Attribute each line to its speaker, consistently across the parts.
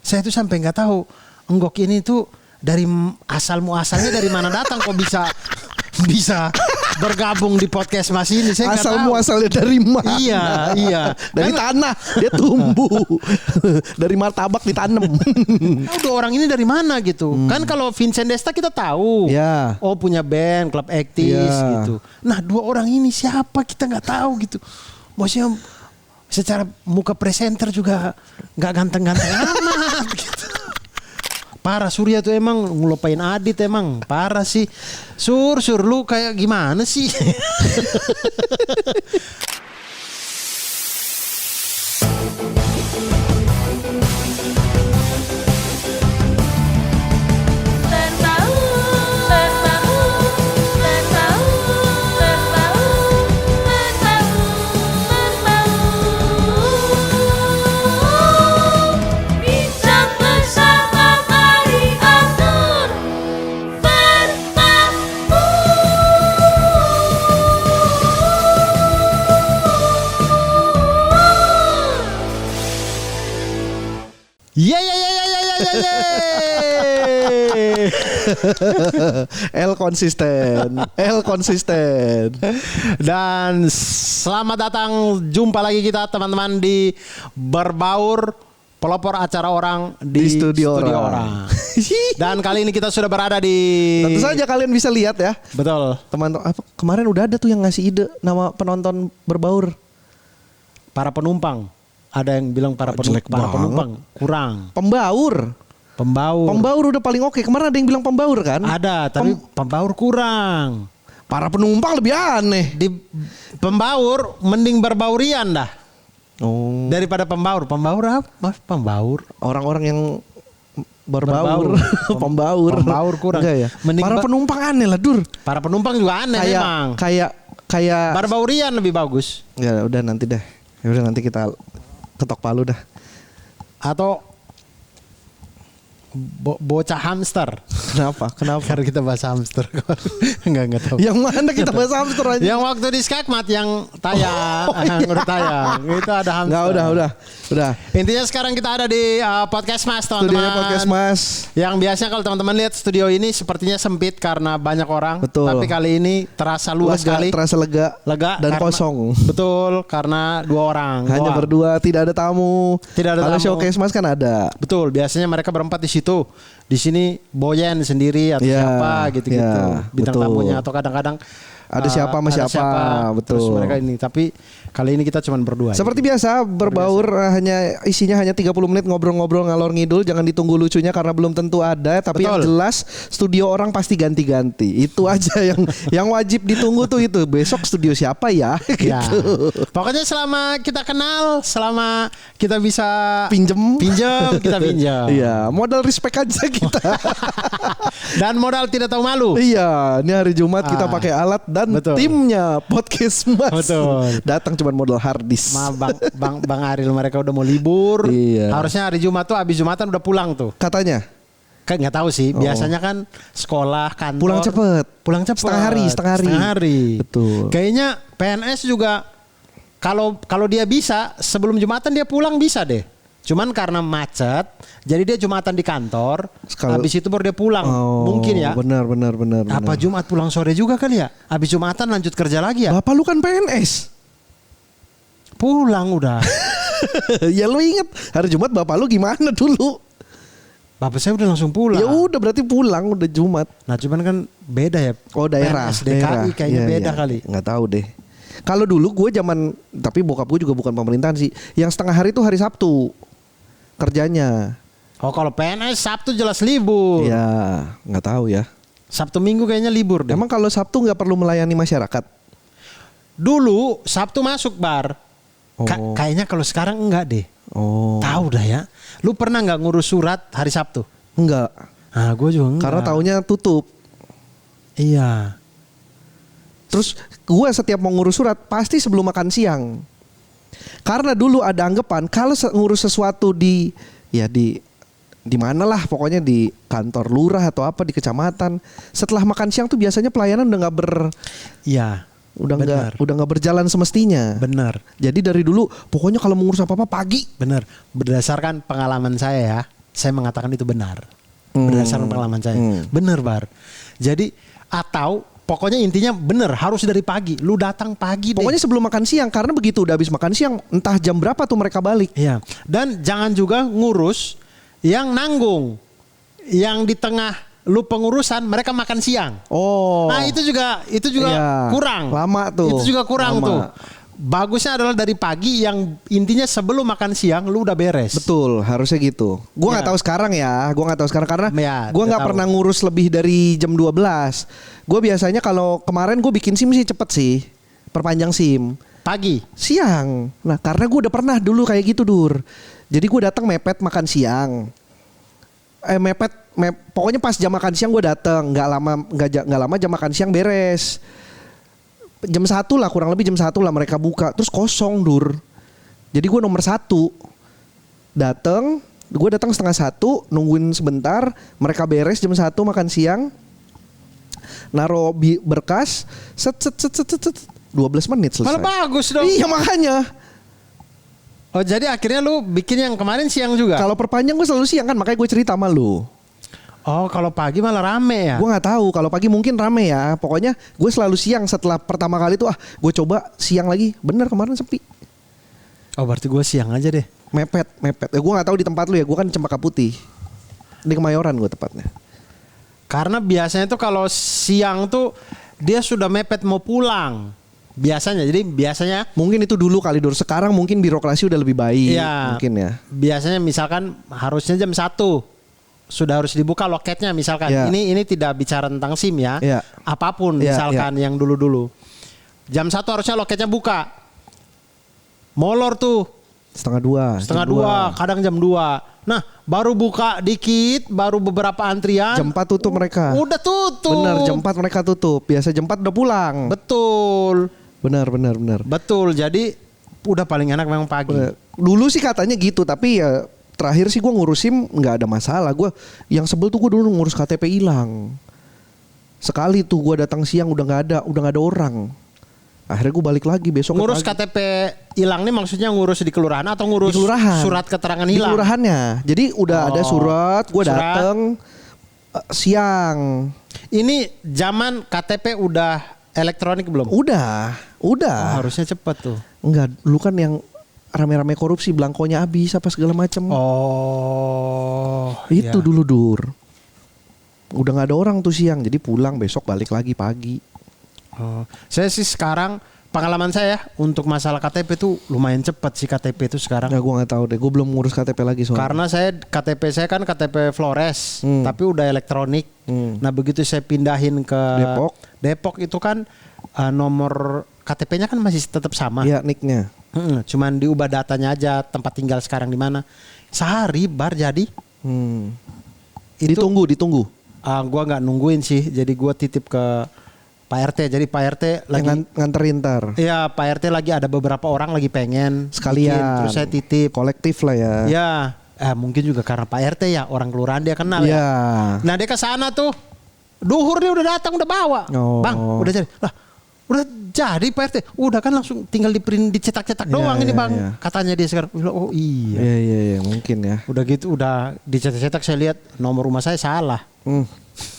Speaker 1: Saya tuh sampai nggak tahu Enggok ini tuh dari asalnya dari mana datang kok bisa bergabung di podcast Mas ini. Saya nggak tahu.
Speaker 2: Asalnya dari mana?
Speaker 1: Iya.
Speaker 2: Dari tanah dia tumbuh. Dari martabak ditanam.
Speaker 1: Tahu dua orang ini dari mana gitu. Kan kalau Vincent Desta kita tahu.
Speaker 2: Ya.
Speaker 1: Oh punya band, klub aktis gitu. Nah dua orang ini siapa kita nggak tahu gitu. Maksudnya secara muka presenter juga nggak ganteng-ganteng amat gitu. Parah Surya tuh emang ngelupain Adit emang parah sih. Sur lu kayak gimana sih? Ya.
Speaker 2: L konsisten.
Speaker 1: Dan selamat datang, jumpa lagi kita teman-teman di Berbaur, pelopor acara orang di studio orang. Dan kali ini kita sudah berada di...
Speaker 2: Tentu saja kalian bisa lihat ya.
Speaker 1: Betul.
Speaker 2: Teman-teman, kemarin udah ada tuh yang ngasih ide nama penonton Berbaur.
Speaker 1: Para penumpang. Ada yang bilang para penumpang kurang. Pembaur
Speaker 2: udah paling oke. Kemarin ada yang bilang pembaur kan?
Speaker 1: Ada, tapi pembaur kurang.
Speaker 2: Para penumpang lebih aneh.
Speaker 1: Di pembaur mending berbaurian dah.
Speaker 2: Oh.
Speaker 1: Daripada pembaur. Pembaur apa? Pembaur.
Speaker 2: Orang-orang yang berbaur.
Speaker 1: Pembaur kurang.
Speaker 2: Enggak ya?
Speaker 1: Mending
Speaker 2: para penumpang aneh lah, Dur.
Speaker 1: Para penumpang juga aneh memang.
Speaker 2: Kayak
Speaker 1: berbaurian lebih bagus.
Speaker 2: Ya udah nanti deh. Ya udah nanti kita ketok palu dah.
Speaker 1: Atau bocah hamster.
Speaker 2: Kenapa?
Speaker 1: Karena kita bahas hamster. Enggak tahu.
Speaker 2: Yang mana kita bahas hamster aja?
Speaker 1: Yang waktu di Skakmat yang tayang, udah tayang. Itu ada hamster.
Speaker 2: Enggak, udah.
Speaker 1: Intinya sekarang kita ada di Podcast Mas, teman-teman.
Speaker 2: Studionya Podcast Mas.
Speaker 1: Yang biasanya kalau teman-teman lihat studio ini sepertinya sempit karena banyak orang.
Speaker 2: Betul.
Speaker 1: Tapi kali ini terasa luas sekali.
Speaker 2: Terasa lega dan kosong.
Speaker 1: Betul, karena 2 orang.
Speaker 2: Hanya berdua, tidak ada tamu. Kalau showcase Mas kan ada.
Speaker 1: Betul, biasanya mereka berempat di situ. Di sini Boyen sendiri atau siapa gitu-gitu. Bintang tamunya atau kadang-kadang
Speaker 2: ada siapa sama siapa. Betul.
Speaker 1: Terus mereka ini, tapi kali ini kita cuma berdua.
Speaker 2: Seperti biasa Berbaur isinya hanya 30 menit ngobrol-ngobrol ngalor ngidul. Jangan ditunggu lucunya karena belum tentu ada. Tapi yang jelas studio orang pasti ganti-ganti. Itu aja yang wajib ditunggu tuh itu. Besok studio siapa ya? Gitu.
Speaker 1: Pokoknya selama kita kenal, selama kita bisa
Speaker 2: pinjem
Speaker 1: kita pinjam.
Speaker 2: Iya, modal respect aja kita.
Speaker 1: Dan modal tidak tahu malu.
Speaker 2: Iya, ini hari Jumat kita pakai alat dan timnya Podcast Mas. Datang cuma modal hard disk.
Speaker 1: Bang Aril mereka udah mau libur.
Speaker 2: Iya.
Speaker 1: Harusnya hari Jumat tuh habis Jumatan udah pulang tuh.
Speaker 2: Katanya.
Speaker 1: Kan nggak tahu sih. Biasanya kan sekolah, kantor.
Speaker 2: Pulang cepet. Setengah hari. Betul.
Speaker 1: Kayaknya PNS juga kalau dia bisa sebelum Jumatan dia pulang bisa deh. Cuman karena macet, jadi dia Jumatan di kantor, habis itu baru dia pulang. Mungkin ya.
Speaker 2: Benar.
Speaker 1: Apa Jumat pulang sore juga kali ya? Habis Jumatan lanjut kerja lagi ya?
Speaker 2: Bapak lu kan PNS.
Speaker 1: Pulang udah.
Speaker 2: Ya lu inget hari Jumat bapak lu gimana dulu?
Speaker 1: Bapak saya udah langsung pulang.
Speaker 2: Ya udah berarti pulang udah Jumat.
Speaker 1: Nah cuman kan beda ya.
Speaker 2: Oh daerah.
Speaker 1: PNS DKI kayaknya beda kali.
Speaker 2: Nggak tahu deh. Kalau dulu gue zaman, tapi bokap gue juga bukan pemerintahan sih. Yang setengah hari itu hari Sabtu kerjanya.
Speaker 1: Oh kalau PNS Sabtu jelas libur.
Speaker 2: Ya nggak tahu ya.
Speaker 1: Sabtu Minggu kayaknya libur deh.
Speaker 2: Emang kalau Sabtu nggak perlu melayani masyarakat?
Speaker 1: Dulu Sabtu masuk bar. Kayaknya kalau sekarang enggak deh. Tahu dah ya. Lu pernah nggak ngurus surat hari Sabtu?
Speaker 2: Enggak.
Speaker 1: Nah gue juga enggak.
Speaker 2: Karena taunya tutup.
Speaker 1: Iya.
Speaker 2: Terus gue setiap mau ngurus surat pasti sebelum makan siang. Karena dulu ada anggapan kalau ngurus sesuatu di mana lah, pokoknya di kantor lurah atau apa di kecamatan, setelah makan siang tuh biasanya pelayanan udah nggak berjalan semestinya.
Speaker 1: Benar.
Speaker 2: Jadi dari dulu pokoknya kalau mengurus apa-apa pagi.
Speaker 1: Benar. Berdasarkan pengalaman saya ya. saya mengatakan itu benar. Berdasarkan pengalaman saya. Benar, Bar. Jadi atau pokoknya intinya benar harus dari pagi. Lu datang pagi deh.
Speaker 2: Pokoknya sebelum makan siang, karena begitu udah habis makan siang entah jam berapa tuh mereka balik.
Speaker 1: Iya. Dan jangan juga ngurus yang nanggung. Yang di tengah lu pengurusan mereka makan siang.
Speaker 2: Oh.
Speaker 1: Nah, itu juga
Speaker 2: iya,
Speaker 1: kurang.
Speaker 2: Lama tuh.
Speaker 1: Itu juga kurang
Speaker 2: Lama.
Speaker 1: tuh. Bagusnya adalah dari pagi yang intinya sebelum makan siang lu udah beres.
Speaker 2: Betul, harusnya gitu. Gua nggak tahu sekarang ya. Gua nggak tahu sekarang karena
Speaker 1: Ya,
Speaker 2: gua nggak pernah ngurus lebih dari jam 12. Gua biasanya kalau kemarin gue bikin SIM sih cepet sih. Perpanjang SIM.
Speaker 1: Pagi.
Speaker 2: Siang. Nah, karena gue udah pernah dulu kayak gitu, Dur. Jadi gue datang mepet makan siang. Pokoknya pas jam makan siang gue datang, nggak lama jam makan siang beres. Jam 1 lah, kurang lebih jam 1 lah mereka buka, terus kosong, Dur. Jadi gue nomor 1 gue datang setengah 1, nungguin sebentar, mereka beres jam 1 makan siang, naro berkas, set 12 menit selesai.
Speaker 1: Malah bagus dong.
Speaker 2: Iya makanya.
Speaker 1: Oh, jadi akhirnya lu bikin yang kemarin siang juga?
Speaker 2: Kalau perpanjang gue selalu siang kan, makanya gue cerita sama lu.
Speaker 1: Oh, kalau pagi malah rame ya?
Speaker 2: Gue nggak tahu, kalau pagi mungkin rame ya. Pokoknya gue selalu siang setelah pertama kali tuh gue coba siang lagi. Bener kemarin sepi.
Speaker 1: Oh, berarti gue siang aja deh.
Speaker 2: Mepet. Gue nggak tahu di tempat lu ya. Gue kan Cempaka Putih. Di Kemayoran gue tepatnya.
Speaker 1: Karena biasanya tuh kalau siang tuh dia sudah mepet mau pulang. Biasanya, jadi biasanya
Speaker 2: mungkin itu dulu kali, Dur. Sekarang mungkin birokrasi udah lebih baik.
Speaker 1: Iya,
Speaker 2: mungkin ya.
Speaker 1: Biasanya misalkan harusnya jam 1 sudah harus dibuka loketnya misalkan.
Speaker 2: Ya.
Speaker 1: Ini tidak bicara tentang SIM ya.
Speaker 2: Ya.
Speaker 1: Apapun
Speaker 2: Ya,
Speaker 1: misalkan yang dulu-dulu. Jam 1 harusnya loketnya buka. Molor tuh.
Speaker 2: Setengah
Speaker 1: 2, kadang jam 2. Nah, baru buka dikit, baru beberapa antrian.
Speaker 2: Jam 4 tutup mereka.
Speaker 1: Udah tutup.
Speaker 2: Bener, jam 4 mereka tutup. Biasa jam 4 udah pulang.
Speaker 1: Betul.
Speaker 2: Bener.
Speaker 1: Betul. Jadi udah paling enak memang pagi.
Speaker 2: Dulu sih katanya gitu, tapi ya terakhir sih gue ngurus SIM nggak ada masalah. Gue yang sebel tuh gue dulu ngurus KTP hilang. Sekali tuh gue datang siang udah nggak ada orang. Akhirnya gue balik lagi besok.
Speaker 1: Ngurus KTP hilang nih maksudnya ngurus di kelurahan atau ngurus
Speaker 2: di kelurahan.
Speaker 1: Surat keterangan
Speaker 2: Di
Speaker 1: hilang?
Speaker 2: kelurahannya. Jadi udah ada surat, gue dateng siang.
Speaker 1: Ini zaman KTP udah elektronik belum?
Speaker 2: Udah.
Speaker 1: Oh, harusnya cepat tuh.
Speaker 2: Enggak, dulu kan yang rame-rame korupsi, belangkonya habis apa segala macam.
Speaker 1: Oh.
Speaker 2: Itu
Speaker 1: iya.
Speaker 2: dulu, Dur. Udah nggak ada orang tuh siang, jadi pulang besok balik lagi pagi.
Speaker 1: Oh. Saya sih sekarang pengalaman saya untuk masalah KTP tuh lumayan cepat sih KTP itu sekarang.
Speaker 2: Ya gue nggak tahu deh, gue belum ngurus KTP lagi soalnya.
Speaker 1: Karena KTP saya kan KTP Flores, tapi udah elektronik. Nah begitu saya pindahin ke Depok itu kan nomor KTP-nya kan masih tetap sama.
Speaker 2: Iya, nicknya.
Speaker 1: Cuman diubah datanya aja, tempat tinggal sekarang di mana. Sehari bar jadi. Itu,
Speaker 2: Ditunggu.
Speaker 1: Gua nggak nungguin sih, jadi gua titip ke Pak RT. Jadi Pak RT lagi
Speaker 2: nganterin ntar.
Speaker 1: Iya, Pak RT lagi ada beberapa orang lagi pengen
Speaker 2: sekalian
Speaker 1: bikin, terus saya titip.
Speaker 2: Kolektif lah ya.
Speaker 1: Ya, mungkin juga karena Pak RT ya, orang kelurahan dia kenal ya. Nah dia ke sana tuh, duhur dia udah datang udah bawa. Bang, udah jadi. Lah, udah jadi Pak RT. Udah kan langsung tinggal dicetak-cetak doang ini Bang. Katanya dia sekarang. Oh iya.
Speaker 2: Iya, mungkin ya.
Speaker 1: Udah gitu udah dicetak-cetak, saya lihat nomor rumah saya salah.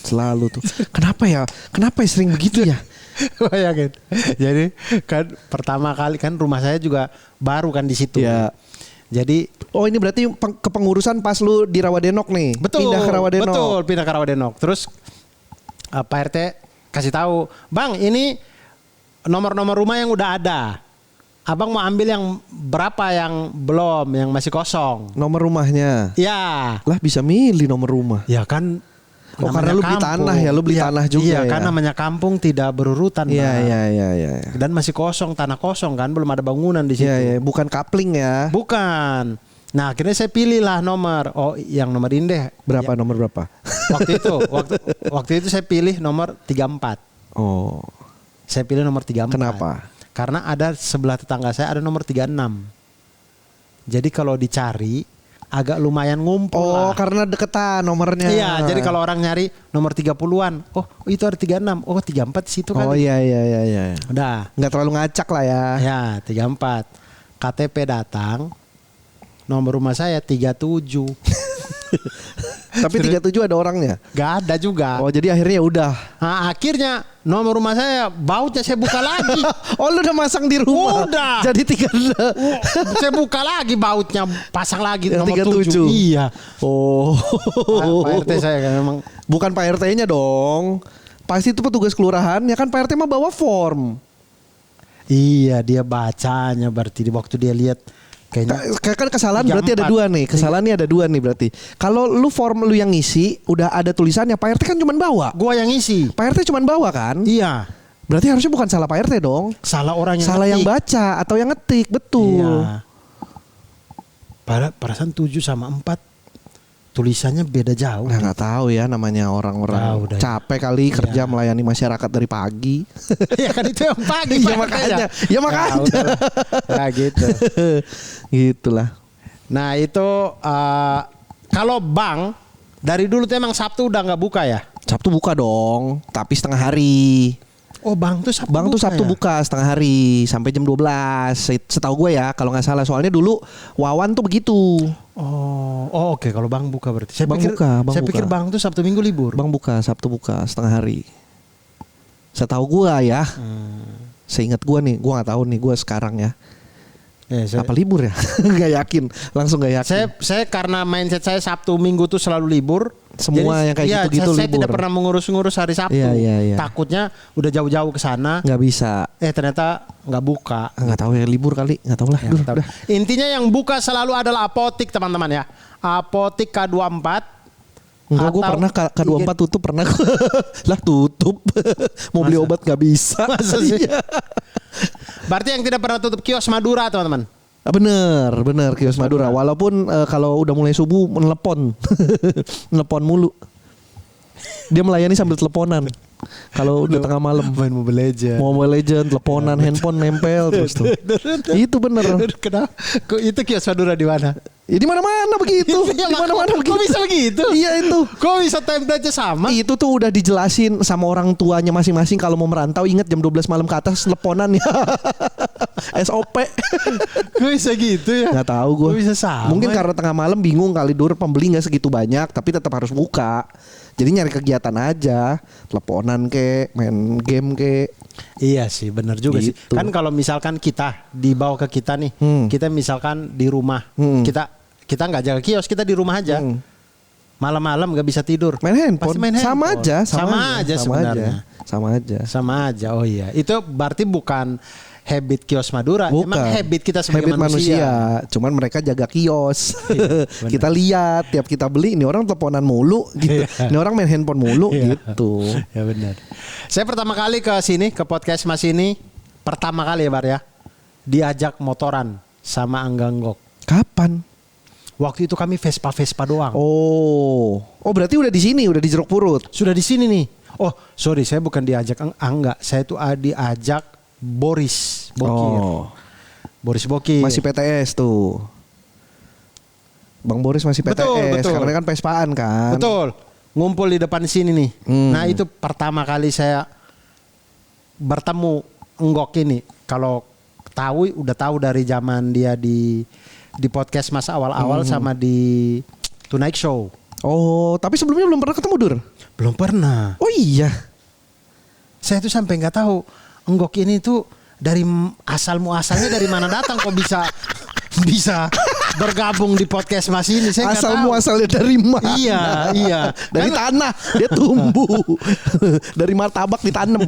Speaker 2: Selalu tuh. Kenapa ya sering begitu ya?
Speaker 1: Bayangin. Jadi kan pertama kali kan rumah saya juga baru kan di situ.
Speaker 2: Ya.
Speaker 1: Jadi
Speaker 2: ini berarti kepengurusan pas lu di Rawadenok nih.
Speaker 1: Betul.
Speaker 2: Pindah ke Rawadenok.
Speaker 1: Betul, pindah ke Rawadenok. Terus Pak RT kasih tahu, "Bang, ini nomor-nomor rumah yang udah ada. Abang mau ambil yang berapa yang belum, yang masih kosong?"
Speaker 2: Nomor rumahnya.
Speaker 1: Ya.
Speaker 2: Lah bisa milih nomor rumah.
Speaker 1: Ya kan.
Speaker 2: Karena lu beli tanah ya, lu beli tanah juga ya.
Speaker 1: Iya, kan namanya kampung tidak berurutan.
Speaker 2: Iya.
Speaker 1: Dan masih kosong, tanah kosong kan, belum ada bangunan di situ.
Speaker 2: Iya, bukan kapling ya.
Speaker 1: Bukan. Nah, akhirnya saya pilih lah nomor. Oh, yang nomor ini deh.
Speaker 2: Berapa
Speaker 1: ya.
Speaker 2: nomor berapa?
Speaker 1: Waktu itu saya pilih nomor 34.
Speaker 2: Oh.
Speaker 1: Saya pilih nomor 34.
Speaker 2: Kenapa?
Speaker 1: Karena ada sebelah tetangga saya ada nomor 36. Jadi kalau dicari agak lumayan ngumpul lah.
Speaker 2: Karena deketan nomornya.
Speaker 1: Iya, jadi kalau orang nyari nomor 30-an, oh itu ada 36, oh 34 di situ kan.
Speaker 2: Oh iya.
Speaker 1: Udah.
Speaker 2: Nggak terlalu ngacak lah ya.
Speaker 1: Ya, 34. KTP datang, nomor rumah saya 37.
Speaker 2: Tapi 37 ada orangnya.
Speaker 1: Gak ada juga.
Speaker 2: Oh jadi akhirnya udah.
Speaker 1: Nah, akhirnya nomor rumah saya bautnya saya buka lagi.
Speaker 2: Oh lu udah masang di rumah.
Speaker 1: Udah.
Speaker 2: Jadi 3.
Speaker 1: Saya buka lagi bautnya, pasang lagi
Speaker 2: Yang
Speaker 1: nomor
Speaker 2: 37.
Speaker 1: 7. Iya.
Speaker 2: Oh.
Speaker 1: Pak RT saya kan memang.
Speaker 2: Bukan Pak RT-nya dong. Pasti itu petugas kelurahan. Ya kan Pak RT mah bawa form.
Speaker 1: Iya, dia bacanya berarti di waktu dia lihat kayaknya.
Speaker 2: Kan kesalahan berarti ada 2 nih. Kesalahan nih ada 2 nih berarti. Kalau lu form lu yang ngisi udah ada tulisannya, Pak RT kan cuma bawa.
Speaker 1: Gua yang ngisi.
Speaker 2: Pak RT cuma bawa kan?
Speaker 1: Iya.
Speaker 2: Berarti harusnya bukan salah Pak RT dong.
Speaker 1: Salah orang yang
Speaker 2: Salah
Speaker 1: ngetik.
Speaker 2: yang baca atau yang ngetik, betul.
Speaker 1: Iya. Perasaan 7 sama 4 tulisannya beda jauh.
Speaker 2: Nah, nggak tahu ya namanya orang-orang
Speaker 1: Tahu dah.
Speaker 2: capek kali kerja melayani masyarakat dari pagi.
Speaker 1: Ya kan itu yang pagi.
Speaker 2: Iya makanya. Ya makanya.
Speaker 1: Ya gitu.
Speaker 2: Gitulah.
Speaker 1: Nah itu kalau bank dari dulu tuh emang Sabtu udah nggak buka ya?
Speaker 2: Sabtu buka dong, tapi setengah hari.
Speaker 1: Oh bank tuh Sabtu
Speaker 2: Bank tuh Sabtu
Speaker 1: ya?
Speaker 2: buka setengah hari sampai jam 12. Setahu gue ya kalau nggak salah. Soalnya dulu Wawan tuh begitu.
Speaker 1: Oh oke. Kalau bank buka berarti. Saya
Speaker 2: Bank
Speaker 1: pikir
Speaker 2: buka, bank
Speaker 1: saya
Speaker 2: buka.
Speaker 1: pikir bank tuh Sabtu Minggu libur.
Speaker 2: Bank buka Sabtu buka setengah hari. Setahu gue ya. Seingat gue nih, gue nggak tahu nih gue sekarang ya. Apa libur ya? Gak yakin, langsung gak yakin.
Speaker 1: Saya karena mindset saya Sabtu Minggu tuh selalu libur.
Speaker 2: Semua
Speaker 1: Jadi,
Speaker 2: yang kayak
Speaker 1: iya,
Speaker 2: gitu-gitu
Speaker 1: saya
Speaker 2: libur.
Speaker 1: tidak pernah mengurus-ngurus hari Sabtu.
Speaker 2: Iya.
Speaker 1: Takutnya udah jauh-jauh ke sana.
Speaker 2: Nggak bisa.
Speaker 1: Ternyata nggak buka.
Speaker 2: Nggak tahu ya libur kali, nggak tahu lah.
Speaker 1: Ya,
Speaker 2: Duh,
Speaker 1: tahu.
Speaker 2: udah.
Speaker 1: Intinya yang buka selalu adalah apotik teman-teman ya. Apotik K24.
Speaker 2: Enggak, gue pernah K24 tutup pernah. Lah tutup. Mau beli obat nggak bisa.
Speaker 1: Masa sih?
Speaker 2: Iya.
Speaker 1: Berarti yang tidak pernah tutup kios Madura teman-teman.
Speaker 2: Bener kios Madura. Walaupun kalau udah mulai subuh menelepon, menelepon mulu. Dia melayani sambil teleponan. Kalau udah tengah malam
Speaker 1: Main Mobile Legends.
Speaker 2: Mobile Legend, teleponan, handphone nempel terus tuh. Itu bener.
Speaker 1: Kenapa? Kok itu kios Madura di mana?
Speaker 2: Ya di mana-mana begitu.
Speaker 1: Ya,
Speaker 2: Di mana-mana begitu.
Speaker 1: Kok bisa begitu?
Speaker 2: Iya itu.
Speaker 1: Kok bisa template-nya sama?
Speaker 2: Itu tuh udah dijelasin sama orang tuanya masing-masing kalau mau merantau ingat jam 12 malam ke atas teleponan ya. SOP.
Speaker 1: Kok bisa gitu ya?
Speaker 2: Nggak tahu gue.
Speaker 1: Kok bisa sama?
Speaker 2: Mungkin karena tengah malam bingung kali Dur, pembeli nggak segitu banyak tapi tetap harus buka. Jadi nyari kegiatan aja, teleponan ke, main game ke.
Speaker 1: Iya sih, benar juga
Speaker 2: Gitu.
Speaker 1: sih. Kan kalau misalkan kita dibawa ke kita nih, kita misalkan di rumah, kita nggak jaga kios, kita di rumah aja. Malam-malam nggak bisa tidur.
Speaker 2: Main handphone.
Speaker 1: Pasti main
Speaker 2: Sama
Speaker 1: handphone.
Speaker 2: aja,
Speaker 1: Sama aja sebenarnya.
Speaker 2: Sama aja.
Speaker 1: Oh iya, itu berarti bukan habit kios Madura,
Speaker 2: Bukan.
Speaker 1: emang habit kita sebagai manusia.
Speaker 2: Cuman mereka jaga kios.
Speaker 1: Iya,
Speaker 2: Kita lihat tiap kita beli ini orang teleponan mulu gitu.
Speaker 1: Iya.
Speaker 2: Ini orang main handphone mulu gitu.
Speaker 1: Ya benar. Saya pertama kali ke sini ke podcast Mas ini pertama kali ya Bar ya. Diajak motoran sama Angga Nggok.
Speaker 2: Kapan?
Speaker 1: Waktu itu kami Vespa doang.
Speaker 2: Oh berarti udah di sini, udah di Jeruk Purut.
Speaker 1: Sudah di sini nih. Oh, sorry saya bukan diajak Angga, saya tuh diajak Boris Bokir.
Speaker 2: Oh.
Speaker 1: Boris Bokir.
Speaker 2: Masih PTS tuh. Bang Boris masih PTS
Speaker 1: Betul.
Speaker 2: karena kan Vespaan kan.
Speaker 1: Betul. Ngumpul di depan sini nih. Nah, itu pertama kali saya bertemu Nggok ini. Kalau udah tahu dari zaman dia di podcast Mas awal-awal sama di Tonight Show.
Speaker 2: Oh, tapi sebelumnya belum pernah ketemu Dur?
Speaker 1: Belum pernah.
Speaker 2: Oh iya.
Speaker 1: Saya tuh sampai nggak tahu Nggok ini tuh dari asalnya dari mana datang kok bisa bergabung di podcast Mas ini. Saya nggak tahu.
Speaker 2: Asalnya dari mana?
Speaker 1: Iya.
Speaker 2: Dari tanah dia tumbuh. Dari martabak ditanam.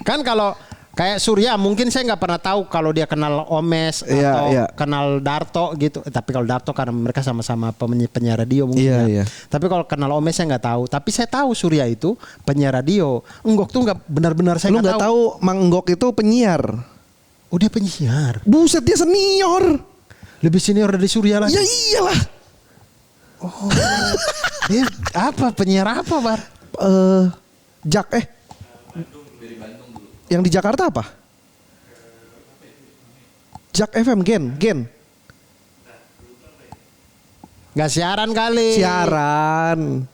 Speaker 1: Kan kalau kayak Surya mungkin saya nggak pernah tahu kalau dia kenal Omes atau kenal Darto gitu. Tapi kalau Darto karena mereka sama-sama penyiar radio mungkin.
Speaker 2: Iya.
Speaker 1: Tapi kalau kenal Omes saya nggak tahu. Tapi saya tahu Surya itu penyiar radio. Nggok tuh nggak benar-benar saya
Speaker 2: nggak tahu. Mang Nggok itu penyiar.
Speaker 1: Oh dia penyiar.
Speaker 2: Buset dia senior.
Speaker 1: Lebih senior dari Surya lagi.
Speaker 2: Ya iyalah.
Speaker 1: Oh. Dia apa penyiar apa Bar?
Speaker 2: Yang di Jakarta apa? Jak FM Gen.
Speaker 1: Gak siaran kali.
Speaker 2: Siaran.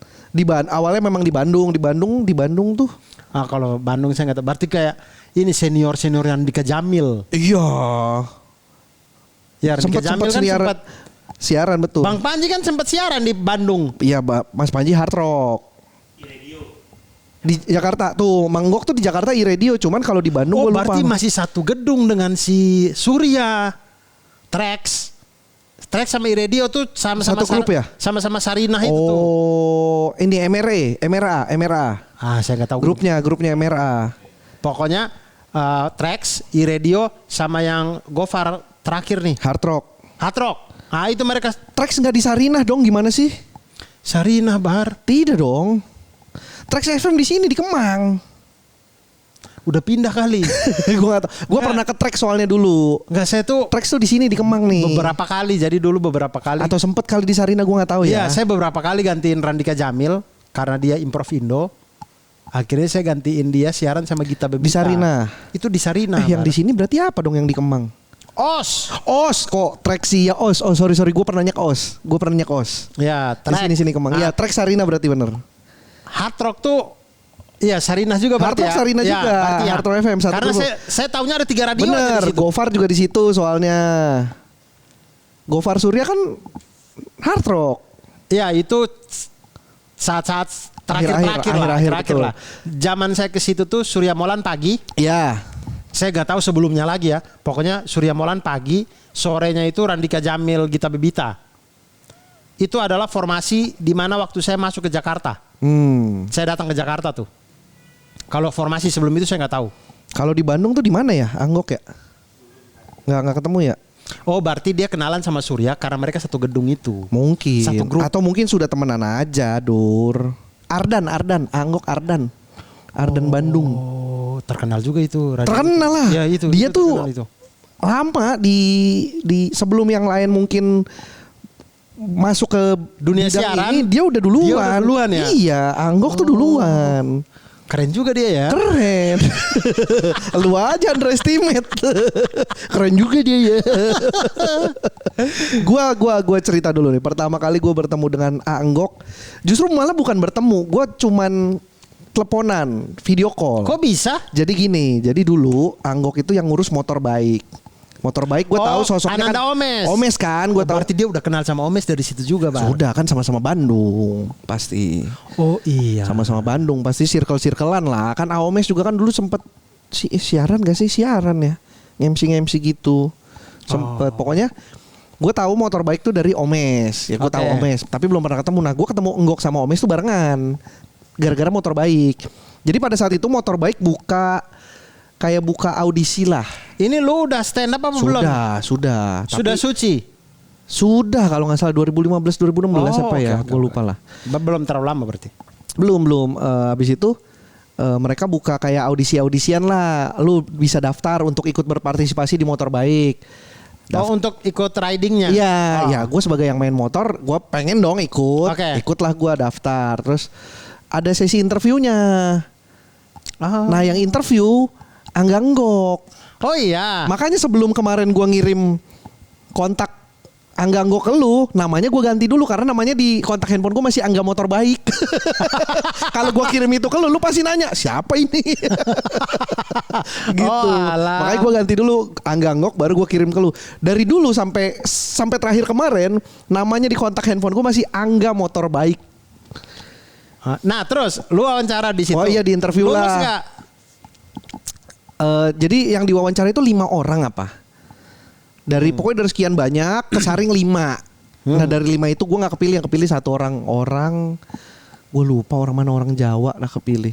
Speaker 2: Awalnya memang di Bandung tuh.
Speaker 1: Ah kalau Bandung saya nggak tahu. Berarti kayak ini senior yang Dika Jamil.
Speaker 2: Iya.
Speaker 1: Ya Dika Jamil kan sempat
Speaker 2: Siaran betul.
Speaker 1: Bang Panji kan sempat siaran di Bandung.
Speaker 2: Iya, Mas Panji Hard Rock. Di Jakarta tuh, Manggok tuh di Jakarta iRadio, cuman kalau di Bandung gue lupa.
Speaker 1: Berarti masih satu gedung dengan si Surya, Trax sama iRadio tuh sama-sama
Speaker 2: satu grup ya?
Speaker 1: Sama-sama Sarinah itu tuh.
Speaker 2: Oh, ini MRA.
Speaker 1: Ah, saya nggak tahu.
Speaker 2: Grupnya MRA.
Speaker 1: Pokoknya Trax, iRadio sama yang Gofar terakhir nih,
Speaker 2: Hard Rock.
Speaker 1: Ah, itu mereka.
Speaker 2: Trax nggak di Sarinah dong, gimana sih?
Speaker 1: Sarinah, Bahar.
Speaker 2: Tidak dong. Trax FM di sini di Kemang.
Speaker 1: Udah pindah kali.
Speaker 2: Gue gak tau. Gue pernah ke Trax soalnya dulu.
Speaker 1: Enggak, saya tuh
Speaker 2: Trax tuh di sini di Kemang nih.
Speaker 1: beberapa kali. Jadi dulu beberapa kali.
Speaker 2: Atau sempet kali di Sarinah, gue nggak tahu ya.
Speaker 1: Iya, saya beberapa kali gantiin Randika Jamil karena dia improv Indo. Akhirnya saya gantiin dia siaran sama Gita Bebita.
Speaker 2: Di Sarinah.
Speaker 1: Itu di Sarinah.
Speaker 2: Yang di sini berarti apa dong yang di Kemang?
Speaker 1: Os
Speaker 2: kok Trax ya Os. Oh sorry gue pernah nyak Os.
Speaker 1: Ya,
Speaker 2: Di sini Kemang. Iya, Trax Sarinah berarti bener.
Speaker 1: Hard Rock tuh iya Sarinah juga berarti.
Speaker 2: Hard Rock Sarinah
Speaker 1: ya,
Speaker 2: juga.
Speaker 1: ya.
Speaker 2: Hard Rock FM satu.
Speaker 1: Karena saya taunya ada 3 radio aja
Speaker 2: bener,
Speaker 1: di situ.
Speaker 2: Gofar juga di situ soalnya. Gofar Surya kan Hard Rock.
Speaker 1: Iya, itu saat-saat terakhir
Speaker 2: betul.
Speaker 1: lah. Zaman saya ke situ tuh Surya Molan pagi.
Speaker 2: Iya.
Speaker 1: Saya gak tahu sebelumnya lagi ya. Pokoknya Surya Molan pagi, sorenya itu Randika Jamil, Gita Bebita. Itu adalah formasi di mana waktu saya masuk ke Jakarta. Saya datang ke Jakarta tuh. Kalau formasi sebelum itu saya nggak tahu.
Speaker 2: Kalau di Bandung tuh di mana ya? Anggok ya? Nggak ketemu ya?
Speaker 1: Oh, berarti dia kenalan sama Surya karena mereka satu gedung itu.
Speaker 2: Mungkin.
Speaker 1: Satu grup.
Speaker 2: Atau mungkin sudah temenan aja, Dur. Anggok Ardan Bandung.
Speaker 1: Oh, terkenal juga itu.
Speaker 2: Terkenal lah.
Speaker 1: Ya, itu.
Speaker 2: Dia
Speaker 1: itu
Speaker 2: tuh
Speaker 1: itu.
Speaker 2: lama di sebelum yang lain mungkin masuk ke
Speaker 1: dunia
Speaker 2: bidang
Speaker 1: siaran
Speaker 2: ini, dia udah duluan.
Speaker 1: Dia udah duluan ya?
Speaker 2: Iya, Anggok tuh duluan.
Speaker 1: Keren juga dia ya.
Speaker 2: Keren. Lu aja underestimate. Keren juga dia ya. Gua cerita dulu nih. Pertama kali gua bertemu dengan Anggok, justru malah bukan bertemu, gua cuman teleponan, video call.
Speaker 1: Kok bisa?
Speaker 2: Jadi gini, jadi dulu Anggok itu yang ngurus motor baik gue tahu sosoknya
Speaker 1: Ananda
Speaker 2: kan Omes kan gue tahu.
Speaker 1: Berarti dia udah kenal sama Omes dari situ juga, Bang.
Speaker 2: Sudah kan sama-sama Bandung pasti.
Speaker 1: Oh iya.
Speaker 2: Sama-sama Bandung pasti circle-circlean lah. Kan Aomes juga kan dulu sempet siaran gak sih? Siaran ya. MC gitu. Sempet. Pokoknya gue tahu motor baik tuh dari Omes. Ya gue tahu Omes, tapi belum pernah ketemu. Nah, gue ketemu Enggok sama Omes tuh barengan. Gara-gara motor baik. Jadi pada saat itu motor baik buka audisi lah.
Speaker 1: Ini lu udah stand up apa belum?
Speaker 2: Sudah.
Speaker 1: Sudah suci?
Speaker 2: Sudah kalau nggak salah 2015-2016 apa ya? Gue lupa lah.
Speaker 1: Belum terlalu lama berarti?
Speaker 2: Belum. Habis itu mereka buka kayak audisian lah. Lu bisa daftar untuk ikut berpartisipasi di motor baik.
Speaker 1: Untuk ikut ridingnya?
Speaker 2: Iya, ya gue sebagai yang main motor, gue pengen dong ikut. Ikutlah gue daftar. Terus ada sesi interviewnya. Nah yang interview Angga Anggok.
Speaker 1: Oh iya.
Speaker 2: Makanya sebelum kemarin gue ngirim kontak Angga Anggok ke lu, namanya gue ganti dulu karena namanya di kontak handphone gue masih Angga Motor Baik. Kalau gue kirim itu ke lu pasti nanya siapa ini. Gitu. Makanya gue ganti dulu Angga Anggok baru gue kirim ke lu. Dari dulu sampai terakhir kemarin namanya di kontak handphone gue masih Angga Motor Baik.
Speaker 1: Nah terus lu wawancara di situ.
Speaker 2: Oh iya di interview lah.
Speaker 1: Gak?
Speaker 2: Jadi yang diwawancara itu 5 orang apa? Pokoknya dari sekian banyak kesaring 5. Nah dari 5 itu gue nggak kepilih, yang kepilih 1 orang gue lupa orang mana, orang Jawa lah kepilih.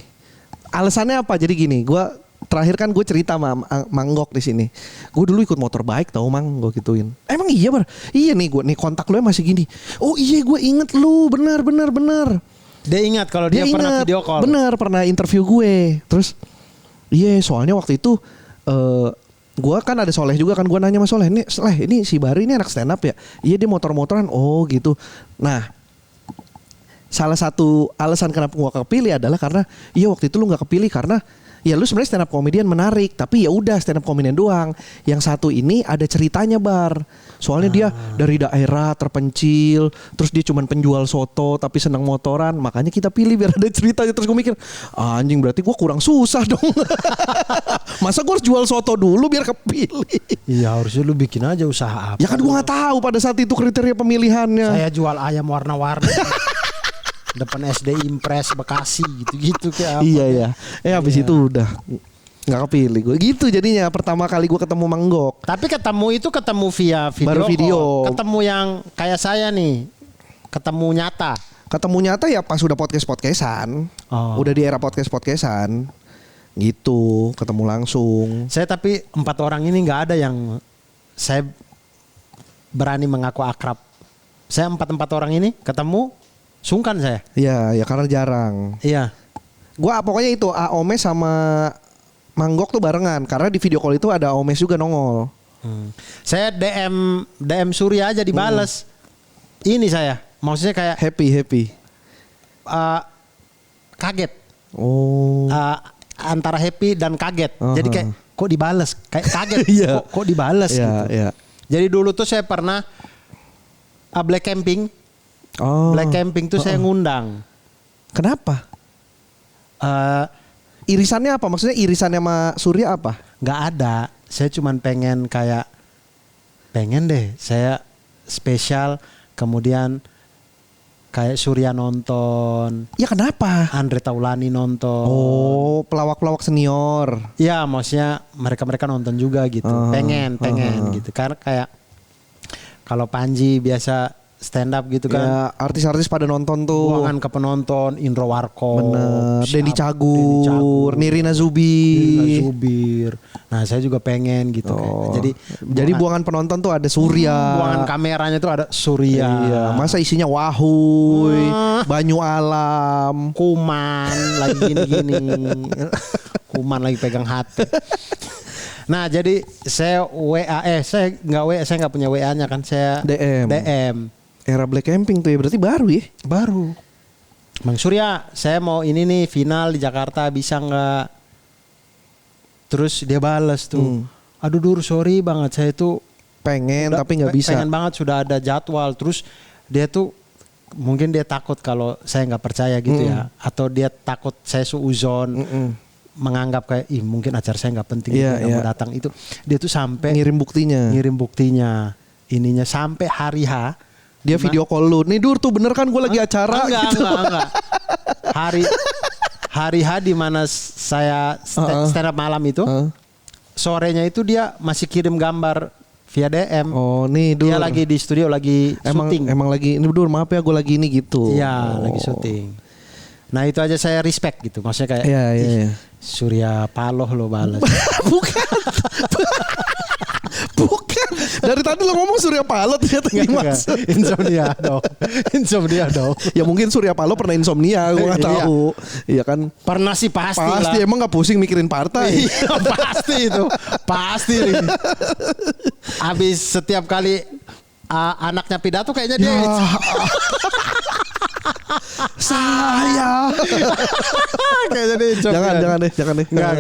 Speaker 2: Alasannya apa? Jadi gini, gue terakhir kan gue cerita sama Manggok di sini. Gue dulu ikut motor baik tau Mang, gue gituin. Emang iya Bar? Iya nih gue nih kontak lu masih gini. Oh iya gue inget lu, benar.
Speaker 1: Dia ingat kalau dia pernah video call.
Speaker 2: Bener, pernah interview gue. Terus iya soalnya waktu itu gue kan ada Soleh juga kan, gue nanya sama Soleh, ini si Bari ini anak stand up ya? Iya dia motor-motoran. Oh gitu. Nah salah satu alasan kenapa gue kepilih adalah karena iya waktu itu lu gak kepilih karena ya lu sebenarnya stand up comedian menarik, tapi ya udah stand up comedian doang. Yang satu ini ada ceritanya Bar. Soalnya dia dari daerah terpencil, terus dia cuman penjual soto tapi senang motoran, makanya kita pilih biar ada ceritanya. Terus gue mikir, anjing berarti gue kurang susah dong. Masa gue harus jual soto dulu biar kepilih?
Speaker 1: Iya harusnya lu bikin aja usaha apa.
Speaker 2: Ya kan gue nggak tahu pada saat itu kriteria pemilihannya.
Speaker 1: Saya jual ayam warna-warni. Depan SD Impres Bekasi gitu-gitu kayak apa.
Speaker 2: Iya. Habis itu udah nggak kepilih gue. Gitu jadinya pertama kali gue ketemu Manggok.
Speaker 1: Tapi ketemu via video.
Speaker 2: Baru video.
Speaker 1: Ketemu yang kayak saya nih. Ketemu nyata.
Speaker 2: Ketemu nyata ya pas udah podcast-podcastan. Udah di era podcast-podcastan. Gitu, ketemu langsung.
Speaker 1: Saya tapi 4 orang ini nggak ada yang saya berani mengaku akrab. Saya 4 orang ini ketemu sungkan saya.
Speaker 2: Iya, ya karena jarang.
Speaker 1: Iya.
Speaker 2: Gua pokoknya itu Aomes sama Manggok tuh barengan karena di video call itu ada Aomes juga nongol.
Speaker 1: Saya DM Surya aja dibales. Ini saya, maksudnya kayak
Speaker 2: happy.
Speaker 1: Kaget.
Speaker 2: Oh.
Speaker 1: Antara happy dan kaget. Jadi kayak kok dibales? Kayak kaget. kok dibales gitu.
Speaker 2: Iya.
Speaker 1: Jadi dulu tuh saya pernah Black Camping. Black Camping tuh saya ngundang.
Speaker 2: Kenapa? Irisannya apa? Maksudnya irisannya sama Surya apa?
Speaker 1: Nggak ada. Saya cuman pengen deh. Saya spesial. Kemudian kayak Surya nonton.
Speaker 2: Ya kenapa?
Speaker 1: Andre Taulani nonton.
Speaker 2: Oh, pelawak-pelawak senior.
Speaker 1: Ya maksudnya mereka nonton juga gitu. Pengen gitu. Karena kayak kalau Panji biasa stand up gitu kan.
Speaker 2: Ya, artis-artis pada nonton tuh.
Speaker 1: Buangan ke penonton, Indro Warkop.
Speaker 2: Bener. Denny Cagur, Nirina Zubir.
Speaker 1: Nah, saya juga pengen gitu kayak.
Speaker 2: Jadi buangan penonton tuh ada Surya.
Speaker 1: Buangan kameranya tuh ada Surya.
Speaker 2: Iya, masa isinya Wahuy, Banyu Alam,
Speaker 1: Kuman lagi gini-gini. Kuman lagi pegang hati. Nah, jadi saya saya nggak punya WA-nya kan, saya DM.
Speaker 2: Era Black Camping tuh ya berarti baru ya?
Speaker 1: Baru. Bang Surya, saya mau ini nih final di Jakarta bisa nggak? Terus dia balas tuh. Aduh Dur, sorry banget saya tuh
Speaker 2: pengen tapi nggak bisa.
Speaker 1: Pengen banget, sudah ada jadwal. Terus dia tuh mungkin dia takut kalau saya nggak percaya gitu ya, atau dia takut saya suuzon. Menganggap kayak mungkin acara saya nggak penting nggak mau datang itu. Dia tuh sampai ngirim buktinya ininya sampai hari H.
Speaker 2: Dia video call lu. Nih Dur tuh bener kan gue lagi acara
Speaker 1: enggak. Hari H di mana saya stand up malam itu. Sorenya itu dia masih kirim gambar via DM.
Speaker 2: Oh nih Dur.
Speaker 1: Dia lagi di studio lagi syuting.
Speaker 2: Emang lagi ini Dur maaf ya gue lagi ini gitu.
Speaker 1: Iya lagi syuting. Nah itu aja saya respect gitu. Maksudnya kayak
Speaker 2: Iya.
Speaker 1: Surya Paloh lo balas.
Speaker 2: Bukan. Dari tadi lo ngomong Surya Paloh ternyata dimaksud.
Speaker 1: Insomnia dong.
Speaker 2: Ya mungkin Surya Paloh pernah insomnia, gue gak tahu. Iya kan.
Speaker 1: Pernah sih pasti lah.
Speaker 2: Emang gak pusing mikirin partai.
Speaker 1: Iya pasti itu. Pasti. Habis setiap kali anaknya pidato kayaknya dia
Speaker 2: saya
Speaker 1: kayaknya dia
Speaker 2: jangan deh.
Speaker 1: Enggak.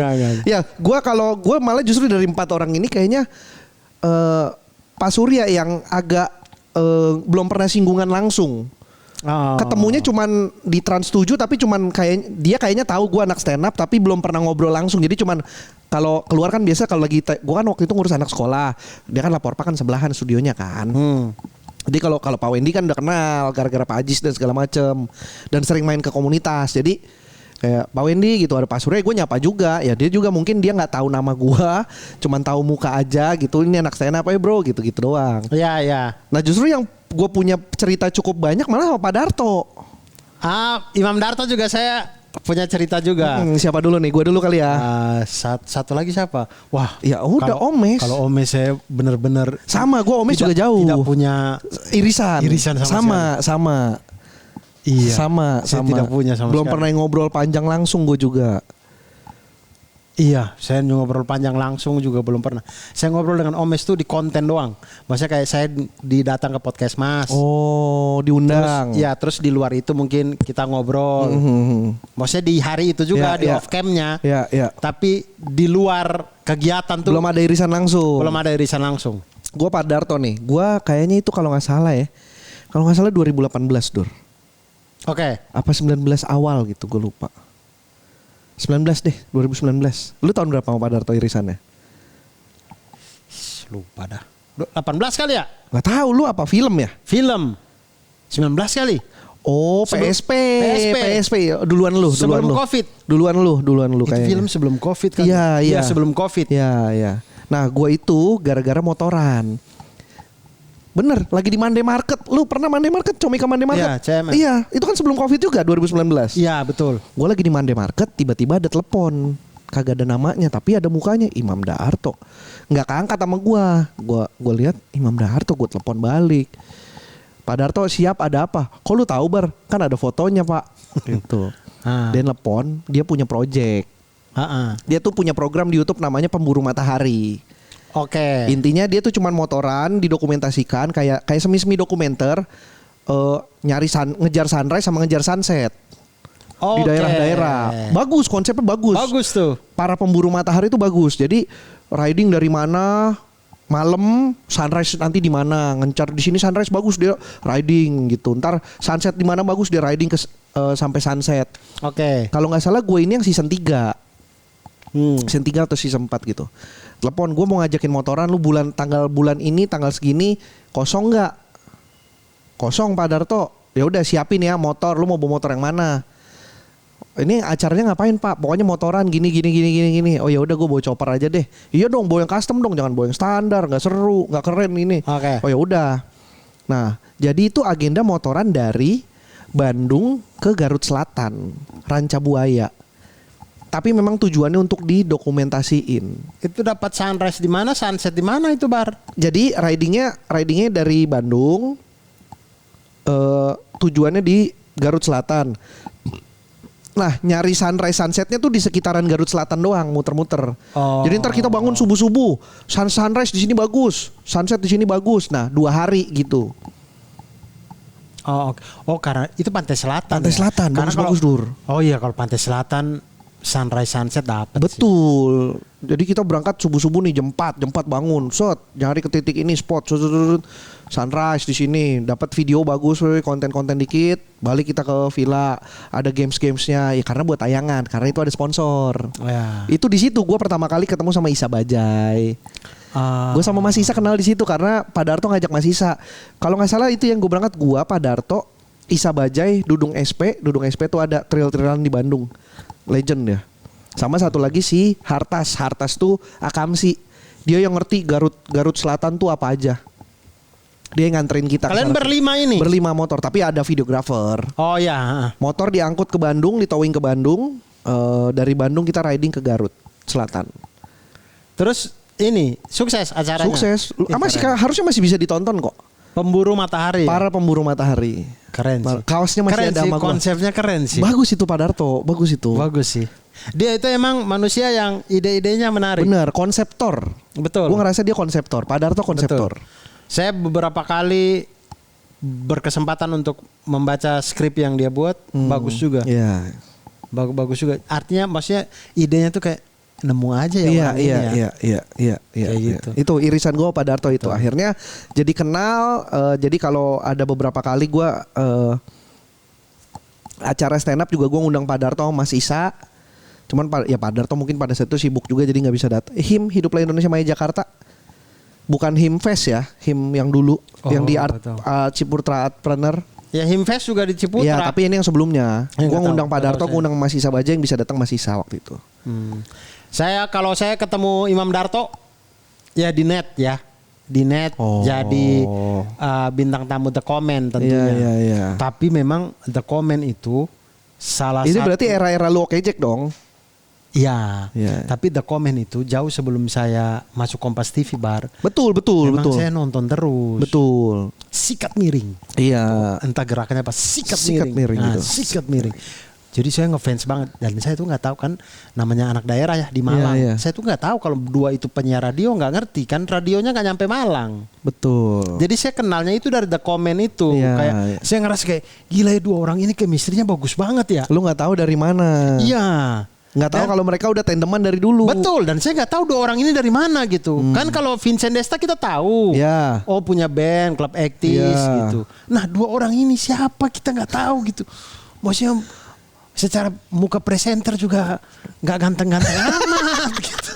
Speaker 2: Ya, gue malah justru dari 4 orang ini kayaknya Pak Surya yang agak belum pernah singgungan langsung. Ketemunya cuman di Trans 7 tapi cuman kayaknya tahu gue anak stand up tapi belum pernah ngobrol langsung. Jadi cuman kalau keluar kan biasa kalau lagi gue kan waktu itu ngurus anak sekolah. Dia kan lapor Pak kan sebelahan studionya kan. Jadi kalau Pak Wendy kan udah kenal gara-gara Pak Ajis dan segala macem dan sering main ke komunitas. Jadi kayak Pak Wendy gitu ada Pak Surya gue nyapa juga. Ya dia juga mungkin dia nggak tahu nama gue, cuman tahu muka aja gitu. Ini anak stand up ya bro gitu doang.
Speaker 1: Iya.
Speaker 2: Nah justru yang gue punya cerita cukup banyak malah sama Pak Darto.
Speaker 1: Imam Darto juga saya punya cerita juga.
Speaker 2: Siapa dulu nih? Gue dulu kali ya.
Speaker 1: Satu lagi siapa? Wah,
Speaker 2: ya udah Omes.
Speaker 1: Kalau Omes saya bener-bener
Speaker 2: sama. Gue Omes juga jauh.
Speaker 1: Tidak punya
Speaker 2: irisan sama.
Speaker 1: Iya.
Speaker 2: Sama.
Speaker 1: Saya tidak punya sama
Speaker 2: Belum
Speaker 1: sekali.
Speaker 2: pernah ngobrol panjang langsung gue juga.
Speaker 1: Iya, saya ngobrol panjang langsung juga belum pernah. Saya ngobrol dengan Omes tuh di konten doang. Maksudnya kayak saya didatang ke podcast Mas.
Speaker 2: Oh, diundang.
Speaker 1: Terus di luar itu mungkin kita ngobrol. Maksudnya di hari itu juga di off cam-nya.
Speaker 2: Iya.
Speaker 1: Tapi di luar kegiatan tuh
Speaker 2: belum ada irisan
Speaker 1: langsung.
Speaker 2: Gue Pak Darto nih. Gue kayaknya itu kalau nggak salah ya. Kalau nggak salah 2018 Dur.
Speaker 1: Oke.
Speaker 2: Apa 19 awal gitu, gue lupa. 19 deh, 2019. Lu tahun berapa sama Pak Darto irisannya?
Speaker 1: Lupa dah. 18 kali ya?
Speaker 2: Gak tahu, lu apa film ya?
Speaker 1: Film. 19 kali.
Speaker 2: Oh, PSP. Duluan lu.
Speaker 1: Covid.
Speaker 2: Duluan lu
Speaker 1: Itu
Speaker 2: kayaknya.
Speaker 1: film sebelum Covid kan?
Speaker 2: Iya.
Speaker 1: Sebelum Covid.
Speaker 2: Iya. Nah, gue itu gara-gara motoran. Bener, lagi di Monday Market. Lu pernah Monday Market? Comika Monday Market?
Speaker 1: Iya, CMM.
Speaker 2: Iya, itu kan sebelum Covid juga 2019.
Speaker 1: Iya, betul.
Speaker 2: Gue lagi di Monday Market, tiba-tiba ada telepon. Kagak ada namanya, tapi ada mukanya Imam Darto. Nggak keangkat sama gue. Gue lihat Imam Darto, gue telepon balik. Pak Darto, siap, ada apa? Kok lu tahu Bar? Kan ada fotonya, Pak. Gitu. Dia telepon, dia punya project. Dia tuh punya program di YouTube namanya Pemburu Matahari.
Speaker 1: Oke.
Speaker 2: Intinya dia tuh cuman motoran didokumentasikan kayak semi-semi dokumenter, ngejar sunrise sama ngejar sunset. Di daerah-daerah. Bagus, konsepnya bagus.
Speaker 1: Bagus tuh.
Speaker 2: Para pemburu matahari itu bagus. Jadi riding dari mana, malam sunrise nanti di mana, ngencar di sini sunrise bagus dia riding gitu. Ntar sunset di mana bagus dia riding sampai sunset.
Speaker 1: Oke.
Speaker 2: Kalau nggak salah gue ini yang season 3. Season 3 atau season 4 gitu. Telepon, gue mau ngajakin motoran lu tanggal bulan ini tanggal segini kosong nggak? Kosong Pak Darto. Ya udah siapin ya motor. Lu mau bawa motor yang mana? Ini acaranya ngapain Pak? Pokoknya motoran gini. Oh ya udah gue bawa chopper aja deh. Iya dong, bawa yang custom dong, jangan bawa yang standar, nggak seru, nggak keren ini.
Speaker 1: Oke.
Speaker 2: Oh ya udah. Nah, jadi itu agenda motoran dari Bandung ke Garut Selatan, Ranca Buaya. Tapi memang tujuannya untuk didokumentasiin.
Speaker 1: Itu dapat sunrise di mana, sunset di mana itu Bar?
Speaker 2: Jadi ridingnya dari Bandung, tujuannya di Garut Selatan. Nah, nyari sunrise sunsetnya tuh di sekitaran Garut Selatan doang, muter-muter. Jadi ntar kita bangun subuh-subuh, sunrise di sini bagus, sunset di sini bagus. Nah, 2 hari gitu.
Speaker 1: Karena itu pantai selatan.
Speaker 2: Pantai Selatan, bagus Dur.
Speaker 1: Oh iya, kalau pantai selatan sunrise sunset dapat.
Speaker 2: Betul. Jadi kita berangkat subuh-subuh nih jam 4 bangun, nyari ke titik ini spot, sunrise di sini, dapat video bagus, konten-konten dikit, balik kita ke villa, ada games-gamesnya, ya karena buat tayangan, karena itu ada sponsor. Itu di situ gue pertama kali ketemu sama Isa Bajai. Gue sama Mas Isa kenal di situ karena Pak Darto ngajak Mas Isa. Kalau nggak salah itu yang gue berangkat, gue Pak Darto, Isa Bajai, Dudung SP tuh ada trail-trailan di Bandung. Legend ya. Sama satu lagi si Hartas tuh Akamsi. Dia yang ngerti Garut Selatan tuh apa aja. Dia yang nganterin kita.
Speaker 1: Kalian berlima ini?
Speaker 2: Berlima motor, tapi ada videographer.
Speaker 1: Oh ya.
Speaker 2: Motor diangkut ke Bandung, ditowing ke Bandung. Dari Bandung kita riding ke Garut Selatan.
Speaker 1: Terus ini sukses acaranya?
Speaker 2: Sukses. Harusnya masih bisa ditonton kok.
Speaker 1: Pemburu matahari.
Speaker 2: Para pemburu matahari.
Speaker 1: Keren sih.
Speaker 2: Kaosnya masih
Speaker 1: keren
Speaker 2: ada
Speaker 1: sih,
Speaker 2: sama gua.
Speaker 1: konsepnya keren sih.
Speaker 2: Bagus itu Pak Darto, bagus itu.
Speaker 1: Bagus sih. Dia itu emang manusia yang ide-idenya menarik.
Speaker 2: Bener, konseptor.
Speaker 1: Betul.
Speaker 2: Gue ngerasa dia konseptor. Pak Darto konseptor.
Speaker 1: Betul. Saya beberapa kali berkesempatan untuk membaca skrip yang dia buat, bagus juga.
Speaker 2: Iya.
Speaker 1: Bagus juga. Artinya maksudnya idenya tuh kayak nemu aja ya.
Speaker 2: Iya.
Speaker 1: Gitu.
Speaker 2: Itu irisan gue Pak Darto itu. Akhirnya jadi kenal. Jadi kalau ada beberapa kali gue acara stand up juga gue ngundang Pak Darto, Mas Isa. Cuman Pak Darto mungkin pada saat itu sibuk juga jadi nggak bisa datang. Hiduplah Indonesia Maya Jakarta. Bukan Himfest ya, Him yang dulu, yang di Ciputra Artpreneur.
Speaker 1: Ya Himfest juga di Ciputra.
Speaker 2: Ya tapi ini yang sebelumnya. Gue ngundang Pak Darto, gue ngundang Mas Isa Baja yang bisa datang Mas Isa waktu itu.
Speaker 1: Kalau saya ketemu Imam Darto ya di net ya. Di net jadi bintang tamu The Comment tentunya.
Speaker 2: Iya.
Speaker 1: Tapi memang The Comment itu salah
Speaker 2: ini
Speaker 1: satu.
Speaker 2: Ini berarti era-era lu Oke Jack dong.
Speaker 1: Iya. Tapi The Comment itu jauh sebelum saya masuk Kompas TV Bar.
Speaker 2: Betul.
Speaker 1: Memang saya nonton terus. Sikat miring.
Speaker 2: Iya.
Speaker 1: Entah gerakannya apa, sikat miring
Speaker 2: gitu.
Speaker 1: Sikat miring. Jadi saya ngefans banget dan saya tuh nggak tahu kan namanya anak daerah ya di Malang.
Speaker 2: Iya, iya.
Speaker 1: Saya tuh nggak tahu kalau berdua itu penyiar radio, nggak ngerti kan radionya nggak nyampe Malang.
Speaker 2: Betul.
Speaker 1: Jadi saya kenalnya itu dari The Comment itu.
Speaker 2: Iya,
Speaker 1: Kayak
Speaker 2: iya.
Speaker 1: saya ngerasa kayak gila ya dua orang ini chemistry-nya bagus banget ya.
Speaker 2: Lu nggak tahu dari mana.
Speaker 1: Iya.
Speaker 2: Nggak tahu
Speaker 1: Dan-
Speaker 2: kalau mereka udah tandeman dari dulu.
Speaker 1: Betul, dan saya nggak tahu dua orang ini dari mana gitu. Kan kalau Vincent Desta kita tahu.
Speaker 2: Ya.
Speaker 1: Oh punya band, klub aktis
Speaker 2: Iya.
Speaker 1: gitu. Nah dua orang ini siapa kita nggak tahu gitu. Maksudnya secara muka presenter juga nggak ganteng-ganteng amat gitu.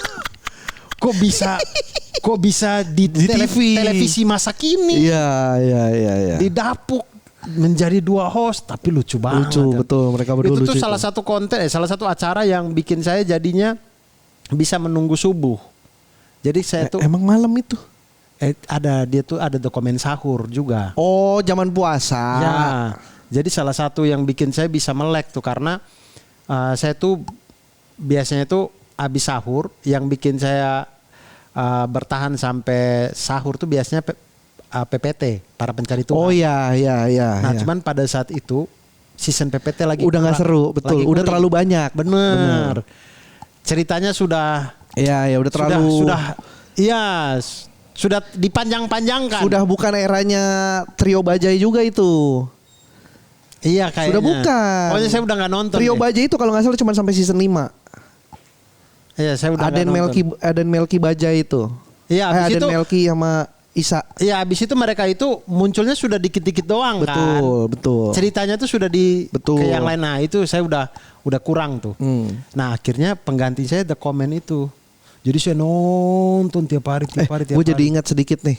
Speaker 1: Kok bisa di
Speaker 2: TV.
Speaker 1: televisi masa kini
Speaker 2: Iya.
Speaker 1: didapuk menjadi dua host tapi lucu banget.
Speaker 2: Lucu, betul. Mereka berdua
Speaker 1: Itu
Speaker 2: lucu.
Speaker 1: tuh salah satu salah satu acara yang bikin saya jadinya bisa menunggu subuh. Jadi saya tuh
Speaker 2: Emang malam itu?
Speaker 1: dia tuh ada dokumen sahur juga.
Speaker 2: Oh, zaman puasa.
Speaker 1: Ya. Jadi salah satu yang bikin saya bisa melek tuh karena saya tuh biasanya tuh habis sahur yang bikin saya bertahan sampai sahur tuh biasanya PPT, para pencari Tuhan.
Speaker 2: Oh iya.
Speaker 1: Nah,
Speaker 2: iya.
Speaker 1: cuman pada saat itu season PPT lagi
Speaker 2: Udah nggak seru, betul.
Speaker 1: lagi
Speaker 2: Udah
Speaker 1: ngeri.
Speaker 2: terlalu banyak.
Speaker 1: Bener. Ceritanya sudah
Speaker 2: Iya, udah terlalu.
Speaker 1: sudah dipanjang-panjangkan.
Speaker 2: Sudah bukan eranya Trio Bajai juga itu.
Speaker 1: Iya kayaknya.
Speaker 2: Sudah bukan.
Speaker 1: Pokoknya saya udah nggak nonton.
Speaker 2: Trio
Speaker 1: deh.
Speaker 2: Bajai itu kalau nggak salah cuma sampai season 5.
Speaker 1: Iya, saya udah nggak nonton.
Speaker 2: Aden Melki Bajai itu.
Speaker 1: Iya, habis
Speaker 2: Aden
Speaker 1: itu
Speaker 2: Melki sama Isa.
Speaker 1: Iya, habis itu mereka itu munculnya sudah dikit-dikit doang kan.
Speaker 2: Betul.
Speaker 1: Ceritanya tuh sudah
Speaker 2: Betul.
Speaker 1: ke yang lain. Nah, itu saya udah kurang tuh. Nah, akhirnya pengganti saya The Comment itu. Jadi saya nonton tiap hari.
Speaker 2: Gue jadi ingat sedikit nih.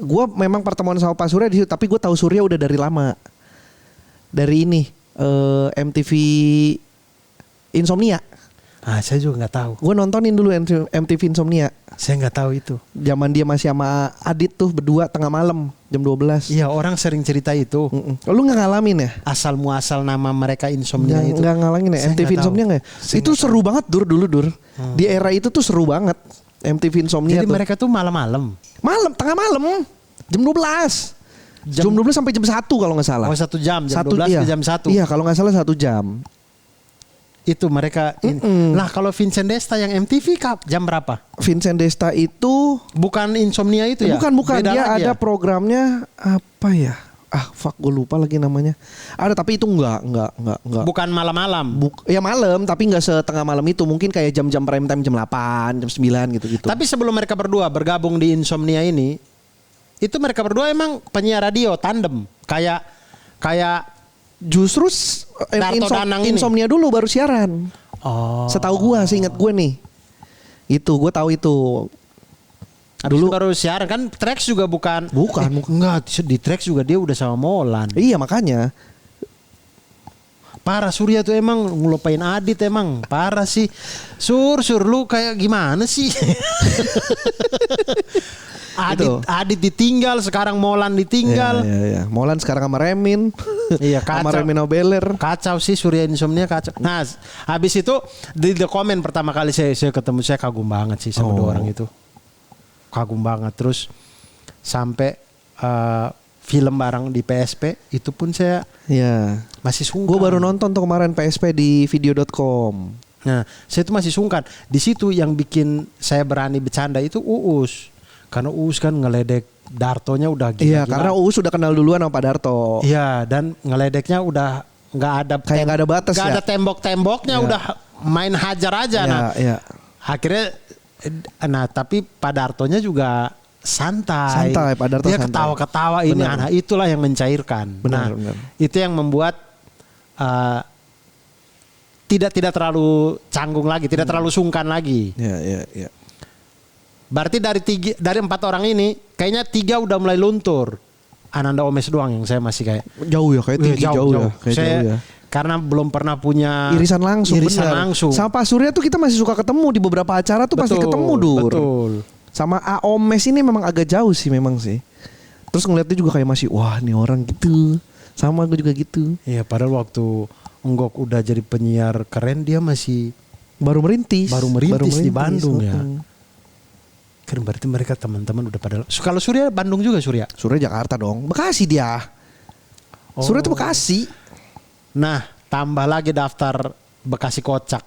Speaker 2: Gue memang pertemuan sama Pak Surya di situ, tapi gue tahu Surya udah dari lama. Dari ini MTV Insomnia.
Speaker 1: Saya juga nggak tahu.
Speaker 2: Gue nontonin dulu MTV Insomnia.
Speaker 1: Saya nggak tahu itu.
Speaker 2: Zaman dia masih sama Adit tuh berdua tengah malam jam 12.
Speaker 1: Iya, orang sering cerita itu.
Speaker 2: Lu nggak ngalamin ya?
Speaker 1: Asal muasal nama mereka Insomnia itu.
Speaker 2: Nggak ngalamin ya?
Speaker 1: Saya
Speaker 2: MTV
Speaker 1: nggak
Speaker 2: Insomnia
Speaker 1: tahu.
Speaker 2: nggak ya? Itu seru banget Dur. Di era itu tuh seru banget. MTV Insomnia
Speaker 1: Jadi
Speaker 2: tuh.
Speaker 1: mereka tuh malam-malam.
Speaker 2: Malam, tengah malam. Jam 12. Jam 12 sampai jam 1 kalau nggak salah.
Speaker 1: Oh, 1 jam, jam 12 ke jam 1.
Speaker 2: Iya, kalau nggak salah 1 jam.
Speaker 1: Itu mereka. Nah, kalau Vincent Desta yang MTV jam berapa?
Speaker 2: Vincent Desta itu
Speaker 1: Bukan Insomnia itu ya?
Speaker 2: bukan
Speaker 1: Beda
Speaker 2: dia
Speaker 1: lagi
Speaker 2: ada
Speaker 1: ya?
Speaker 2: programnya apa ya? Gue lupa lagi namanya. Ada tapi itu enggak.
Speaker 1: Bukan malam-malam.
Speaker 2: Ya malam, tapi enggak setengah malam itu. Mungkin kayak jam-jam prime time jam 8, jam 9 gitu-gitu.
Speaker 1: Tapi sebelum mereka berdua bergabung di Insomnia ini, itu mereka berdua emang penyiar radio tandem. Kayak
Speaker 2: Justru
Speaker 1: Darto Danang ini.
Speaker 2: Insomnia dulu baru siaran.
Speaker 1: oh.
Speaker 2: Setahu gua, seingat gue nih. Itu gue tahu itu.
Speaker 1: Habis itu baru siaran kan Trax juga bukan.
Speaker 2: Bukan.
Speaker 1: Enggak, di Trax juga dia udah sama Molan.
Speaker 2: Iya makanya.
Speaker 1: Parah Surya tuh emang ngelupain Adit emang. Parah sih. Sur lu kayak gimana sih? Adit ditinggal, sekarang Molan ditinggal.
Speaker 2: Iya. Molan sekarang sama Remin.
Speaker 1: Iya,
Speaker 2: sama
Speaker 1: kacau.
Speaker 2: Remin Obeler.
Speaker 1: Kacau sih Surya Insomnia kacau. Nah, habis itu di The Comment pertama kali saya ketemu, saya kagum banget sih sama dua orang itu. Kagum banget. Terus sampai film bareng di PSP itu pun saya masih sungkan.
Speaker 2: Gue baru nonton tuh kemarin PSP di video.com.
Speaker 1: Nah, saya tuh masih sungkan. Di situ yang bikin saya berani bercanda itu Uus. Karena Uus kan ngeledek Dartonya udah gila.
Speaker 2: Iya, karena Uus udah kenal duluan sama Pak Darto.
Speaker 1: Iya, dan ngeledeknya udah nggak ada
Speaker 2: kayak nggak ada batas
Speaker 1: nggak
Speaker 2: ya.
Speaker 1: ada tembok-temboknya, udah main hajar aja.
Speaker 2: Iya.
Speaker 1: Akhirnya tapi Pak Dartonya juga santai
Speaker 2: Pak Darto
Speaker 1: dia
Speaker 2: santai.
Speaker 1: ketawa-ketawa ini. Nah, itulah yang mencairkan.
Speaker 2: Benar.
Speaker 1: Itu yang membuat tidak terlalu canggung lagi, tidak terlalu sungkan lagi.
Speaker 2: Iya.
Speaker 1: Berarti dari 4 orang ini kayaknya 3 udah mulai luntur. Ananda Omes doang yang saya masih kayak
Speaker 2: jauh ya, kayak tinggi jauh ya. Kayak
Speaker 1: saya
Speaker 2: jauh ya.
Speaker 1: karena belum pernah punya
Speaker 2: irisan langsung. Sama Pak Surya tuh kita masih suka ketemu di beberapa acara tuh. Pasti ketemu Dur.
Speaker 1: Betul.
Speaker 2: Sama A Omes ini memang agak jauh sih memang sih. Terus ngeliatnya juga kayak masih wah nih orang gitu. Sama gue juga gitu.
Speaker 1: Iya, padahal waktu Enggok udah jadi penyiar keren, dia masih
Speaker 2: baru merintis
Speaker 1: di Bandung ya. Kan berarti mereka teman-teman udah pada. Kalau Surya Bandung juga
Speaker 2: Surya Jakarta dong. Bekasi dia. Surya itu Bekasi.
Speaker 1: Nah, tambah lagi daftar Bekasi kocak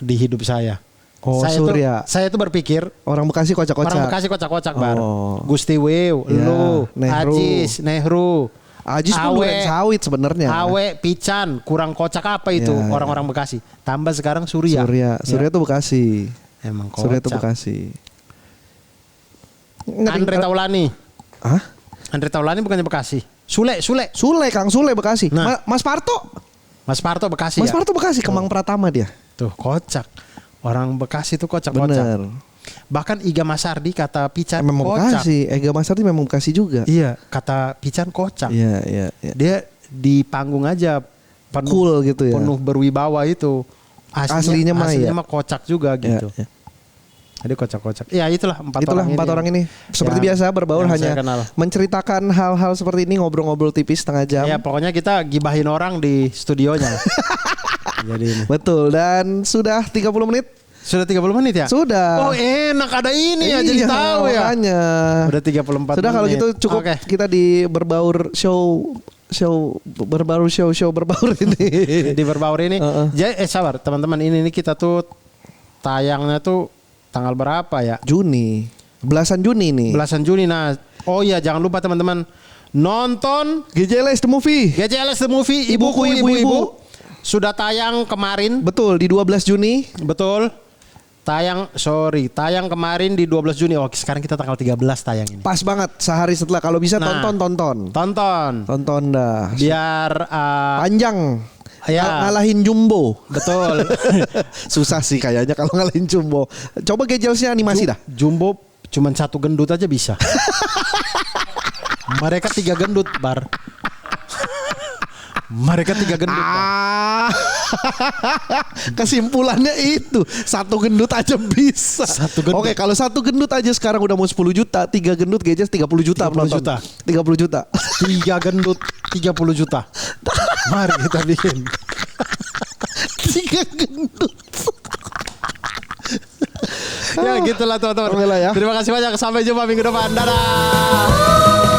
Speaker 1: di hidup saya.
Speaker 2: Oh, Surya.
Speaker 1: Saya tuh berpikir
Speaker 2: Orang Bekasi kocak-kocak.
Speaker 1: orang Bekasi kocak-kocak Bar.
Speaker 2: Oh.
Speaker 1: Gusti Wew,
Speaker 2: Ya,
Speaker 1: lu,
Speaker 2: Nehru.
Speaker 1: Ajis, Nehru,
Speaker 2: Ajis pun duren sawit sebenarnya.
Speaker 1: Awe, Pican, kurang kocak apa itu
Speaker 2: Ya,
Speaker 1: orang-orang Bekasi. Tambah sekarang Surya.
Speaker 2: Surya tuh Bekasi.
Speaker 1: Emang kocak.
Speaker 2: Surya tuh Bekasi.
Speaker 1: Andre Taulani.
Speaker 2: Hah?
Speaker 1: Andre Taulani bukannya Bekasi. Sule.
Speaker 2: Kang Sule Bekasi.
Speaker 1: Nah.
Speaker 2: Mas Parto.
Speaker 1: Mas Parto Bekasi
Speaker 2: Mas
Speaker 1: ya.
Speaker 2: Parto Bekasi, Kemang Pratama dia.
Speaker 1: Tuh kocak. Orang Bekasi tuh kocak-kocak.
Speaker 2: Bener.
Speaker 1: Bahkan Iga Masardi kata Pican
Speaker 2: Memang
Speaker 1: kocak.
Speaker 2: Bekasi. Ega Masardi memang Bekasi juga.
Speaker 1: Iya, kata Pican kocak.
Speaker 2: Iya.
Speaker 1: Dia di panggung aja penuh,
Speaker 2: Cool gitu ya.
Speaker 1: penuh berwibawa itu.
Speaker 2: Aslinya
Speaker 1: mah kocak juga gitu.
Speaker 2: Ya.
Speaker 1: Jadi kocak-kocak. Ya itulah empat
Speaker 2: orang ini. Seperti
Speaker 1: Yang-
Speaker 2: biasa berbaur
Speaker 1: yang
Speaker 2: hanya
Speaker 1: saya kenal.
Speaker 2: menceritakan hal-hal seperti ini, ngobrol-ngobrol tipis setengah jam.
Speaker 1: Ya pokoknya kita gibahin orang di studionya. Jadi ini.
Speaker 2: Betul, dan sudah 30 menit.
Speaker 1: Sudah 30 menit ya?
Speaker 2: Sudah.
Speaker 1: Oh enak ada ini ya jadi
Speaker 2: Iya,
Speaker 1: tahu ya.
Speaker 2: makanya.
Speaker 1: Udah 34
Speaker 2: Sudah kalau
Speaker 1: menit.
Speaker 2: gitu cukup
Speaker 1: Oke.
Speaker 2: kita di berbaur show berbaur ini.
Speaker 1: Di berbaur ini.
Speaker 2: Heeh.
Speaker 1: Jadi sabar teman-teman ini kita tuh tayangnya tuh tanggal berapa ya?
Speaker 2: Juni. Belasan Juni nih.
Speaker 1: Belasan Juni. Nah, oh iya jangan lupa teman-teman nonton
Speaker 2: GJLS The Movie.
Speaker 1: GJLS The Movie
Speaker 2: Ibuku, Ibu-Ibu.
Speaker 1: Sudah tayang kemarin.
Speaker 2: Betul, di 12 Juni.
Speaker 1: Betul. Tayang kemarin di 12 Juni. Oh, sekarang kita tanggal 13 tayang ini.
Speaker 2: Pas banget sehari setelah, kalau bisa
Speaker 1: Nah.
Speaker 2: tonton
Speaker 1: Tonton
Speaker 2: dah.
Speaker 1: biar
Speaker 2: Panjang.
Speaker 1: ya
Speaker 2: Ngalahin Jumbo.
Speaker 1: betul.
Speaker 2: Susah sih kayaknya kalau ngalahin Jumbo. Coba GJLS-nya animasi dah.
Speaker 1: Jumbo cuman satu gendut aja bisa. Mereka 3 gendut Bar. Mereka 3 gendut. Bar.
Speaker 2: Kesimpulannya itu, satu gendut aja bisa.
Speaker 1: Satu gendut.
Speaker 2: Oke, kalau satu gendut aja sekarang udah mau 10 juta, 3 gendut GJLS 30 juta
Speaker 1: 30
Speaker 2: penonton.
Speaker 1: juta.
Speaker 2: 30 juta.
Speaker 1: 3 gendut 30 juta. Mari kita bikin.
Speaker 2: 3 gendut.
Speaker 1: Ya gitulah teman-teman.
Speaker 2: Oke lah ya.
Speaker 1: Terima kasih banyak. Sampai jumpa minggu depan. Dadah.